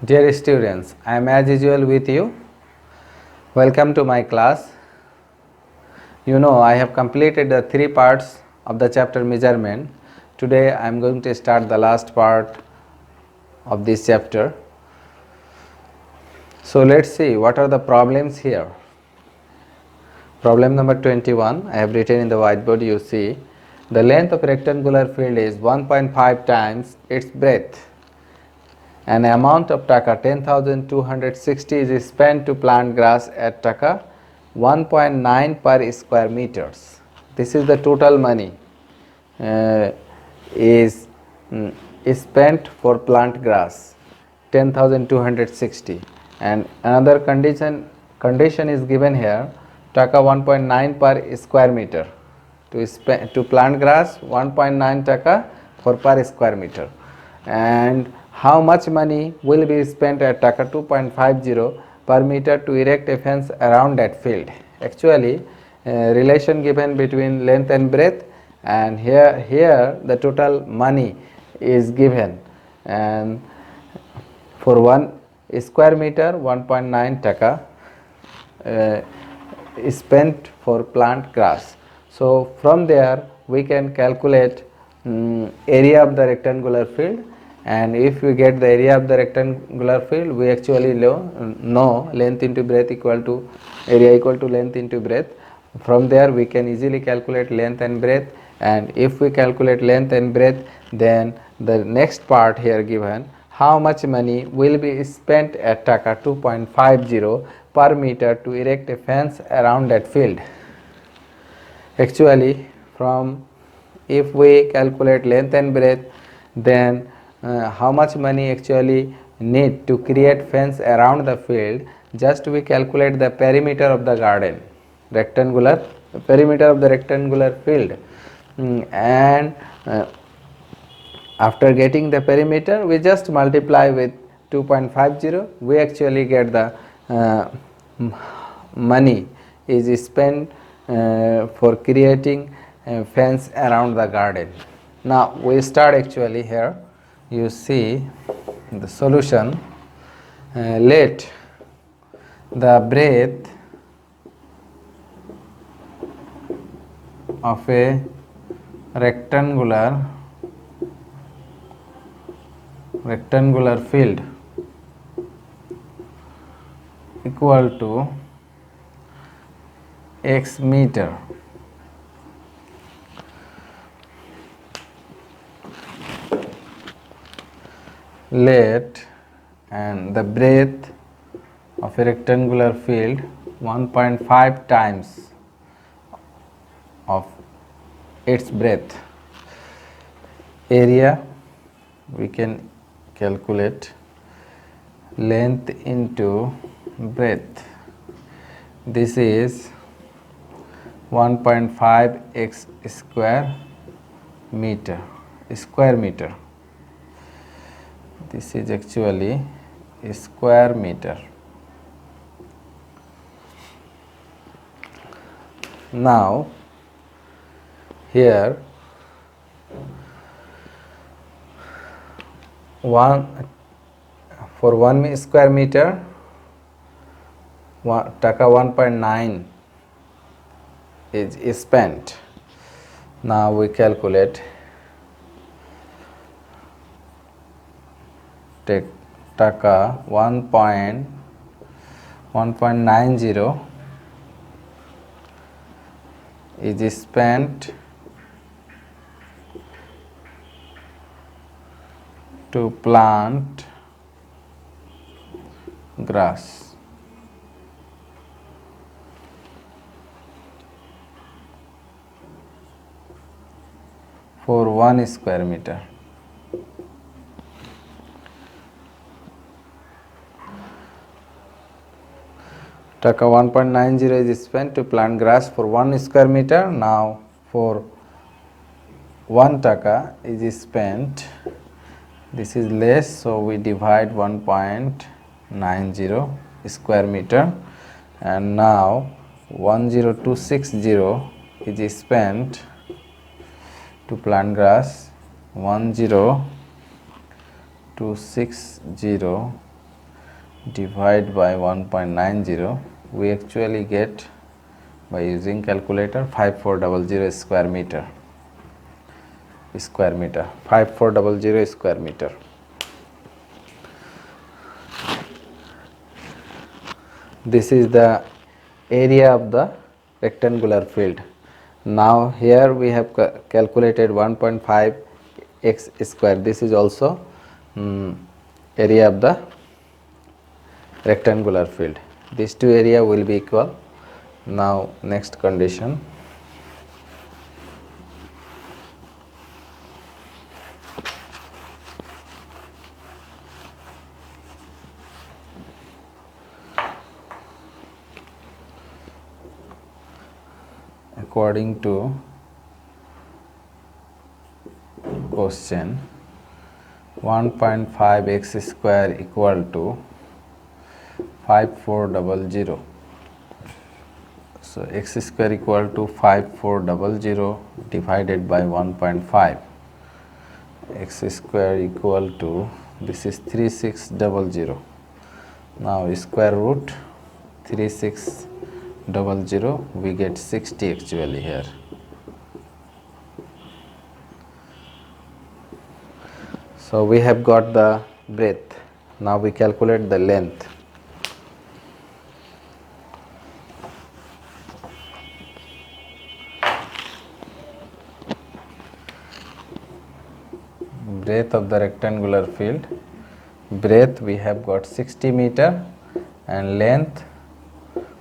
Dear students, I am as usual with you. Welcome to my class. You know, I have completed the 3 parts of the chapter measurement. Today I am going to start the last part of this chapter. So let's see what are the problems here. Problem number 21, I have written in the whiteboard. You see, the length of rectangular field is 1.5 times its breadth. An amount of taka 10,260 is spent to plant grass at taka 1.9 per square meters. This is the total money uh, is spent for plant grass 10,260, and another condition is given here, taka 1.9 per square meter. To plant grass 1.9 taka for per square meter, and how much money will be spent at taka 2.50 per meter to erect a fence around that field. Actually, relation given between length and breadth, and here the total money is given, and for 1 square meter 1.9 taka is spent for plant grass. So from there we can calculate area of the rectangular field, and if we get the area of the rectangular field, we actually know length into breadth equal to area equal to length into breadth. From there we can easily calculate length and breadth, and if we calculate length and breadth, then the next part here given, how much money will be spent at taka 2.50 per meter to erect a fence around that field. Actually, from if we calculate length and breadth, then how much money actually need to create fence around the field, just we calculate the perimeter of the garden, rectangular perimeter of the rectangular field, and after getting the perimeter we just multiply with 2.50, we actually get the money is spent for creating a fence around the garden. Now we start actually here. You see the solution. Let the breadth of a rectangular field equal to x meter. Let and the breadth of a rectangular field 1.5 times of its breadth. Area we can calculate length into breadth. This is 1.5 x square meter. This is actually a square meter. Now here for 1 square meter taka 1.9 is spent. Now we calculate, take taka 1.90 is spent to plant grass. For 1 square meter. Taka 1.90 is spent to plant grass for 1 square meter. Now for 1 taka is spent, this is less, so we divide 1.90 square meter, and now 10260 is spent to plant grass. 10260 divide by 1.90, we actually get by using calculator 5400 square meter. 5400 square meter. This is the area of the rectangular field. Now here we have calculated 1.5 x square. This is also area of the rectangular field. These two area will be equal. Now next condition. According to question, 1.5 x square equal to 5400. So x square equal to 5400 divided by 1.5. X square equal to, this is 3600. Now square root 3600, we get 60 actually here. So we have got the breadth. Now we calculate the length. Breadth of the rectangular field. Breadth we have got 60 meter and length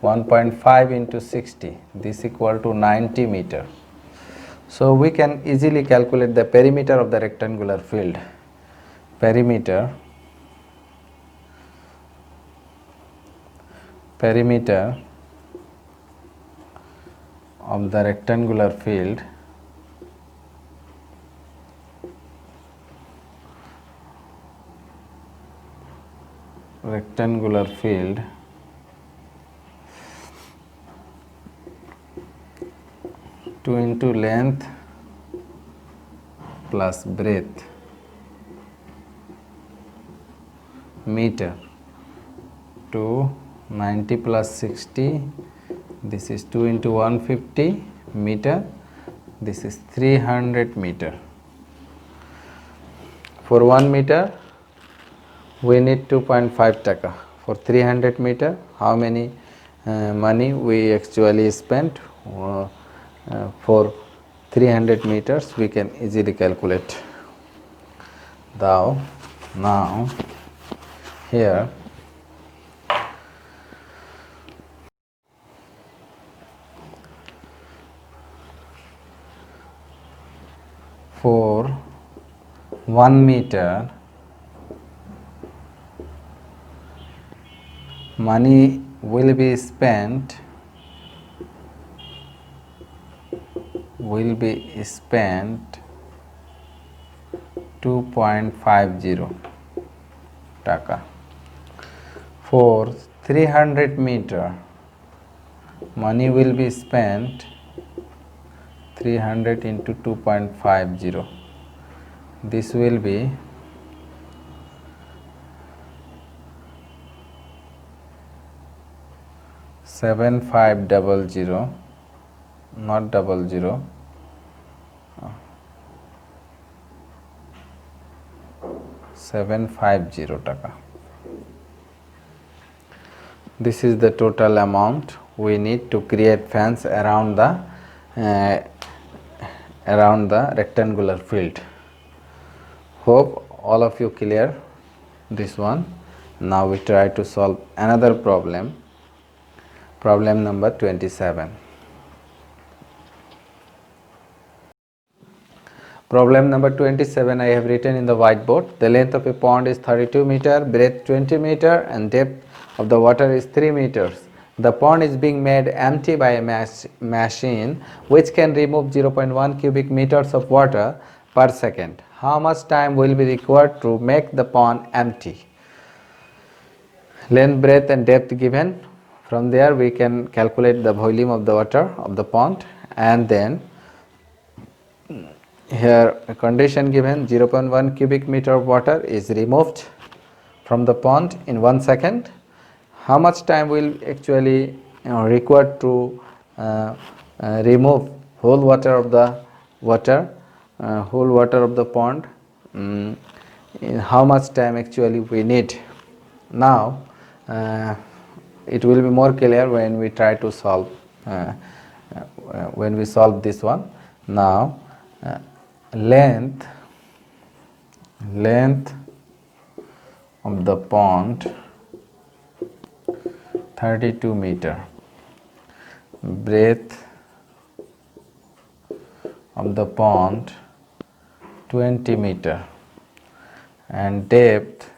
1.5 into 60. This equal to 90 meter. So we can easily calculate the perimeter of the rectangular field. Perimeter of the rectangular field two into length plus breadth meter, 290 plus 60, this is 2 into 150 meter, this is 300 meter. For 1 meter we need 2.5 taka. For 300 meter, how many money we actually spent? For 300 meters we can easily calculate. Now here for 1 meter money will be spent 2.50 taka. For 300 meter money will be spent 300 into 2.50. This will be 7500, not 00, 750 taka. This is the total amount we need to create fence around the rectangular field. Hope all of you clear this one. Now we try to solve another problem. Problem number 27. Problem number 27 I have written in the whiteboard. The length of a pond is 32 meter, breadth 20 meter and depth of the water is 3 meters. The pond is being made empty by a machine which can remove 0.1 cubic meters of water per second. How much time will be required to make the pond empty? Length, breadth and depth given. From there we can calculate the volume of the water of the pond, and then here a condition given, 0.1 cubic meter of water is removed from the pond in 1 second, how much time will actually required to remove whole water of the whole water of the pond, in how much time actually we need. Now it will be more clear when we try to solve when we solve this one. Now length of the pond 32 meter, breadth of the pond 20 meter, and depth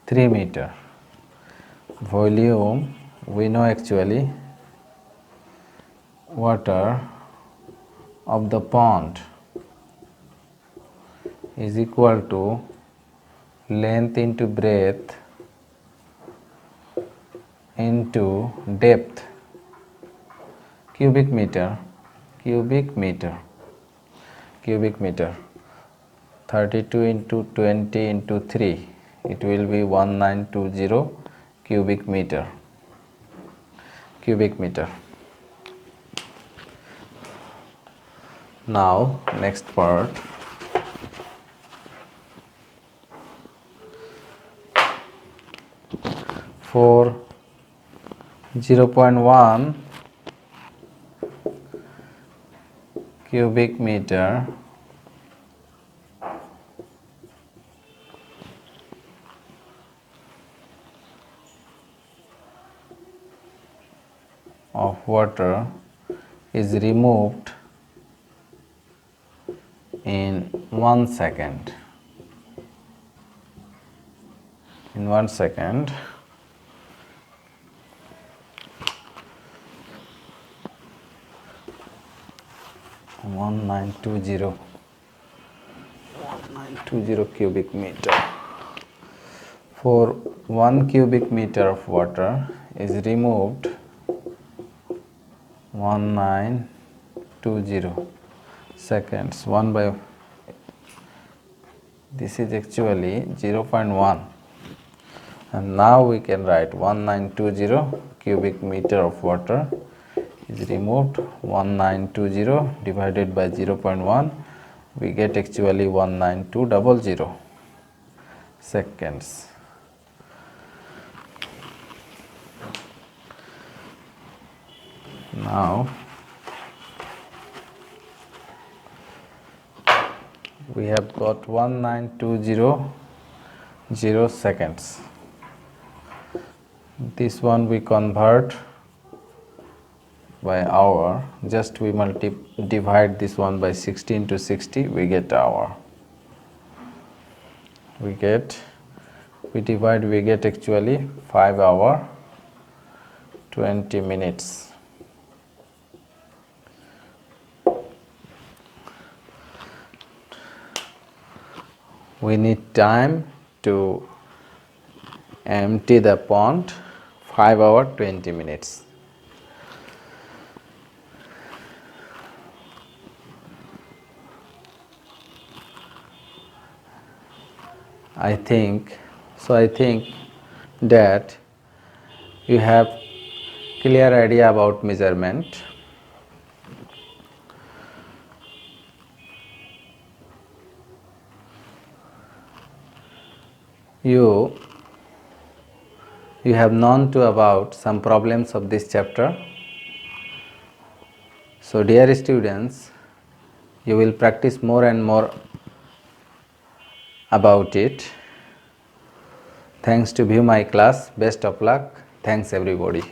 3 meter. Volume, we know actually water of the pond is equal to length into breadth into depth, cubic meter. 32 into 20 into 3, it will be 1920 cubic meter. Now next part, for 0.1 cubic meter of water is removed in 1 second. In 1 second, one nine two zero cubic meter. For 1 cubic meter of water is removed 1920 seconds. 1 by, this is actually 0.1, and now we can write 1920 cubic meter of water is removed. 1920 divided by 0.1, we get actually 19200 seconds. Now we have got 19200 seconds. This one we convert by hour. Just we divide this one by 16 to 60, we get hour. We get actually 5 hours 20 minutes. We need time to empty the pond, 5 hours 20 minutes. I think that you have clear idea about measurement. You have known to about some problems of this chapter. So dear students, you will practice more and more about it. Thanks to view my class. Best of luck. Thanks everybody.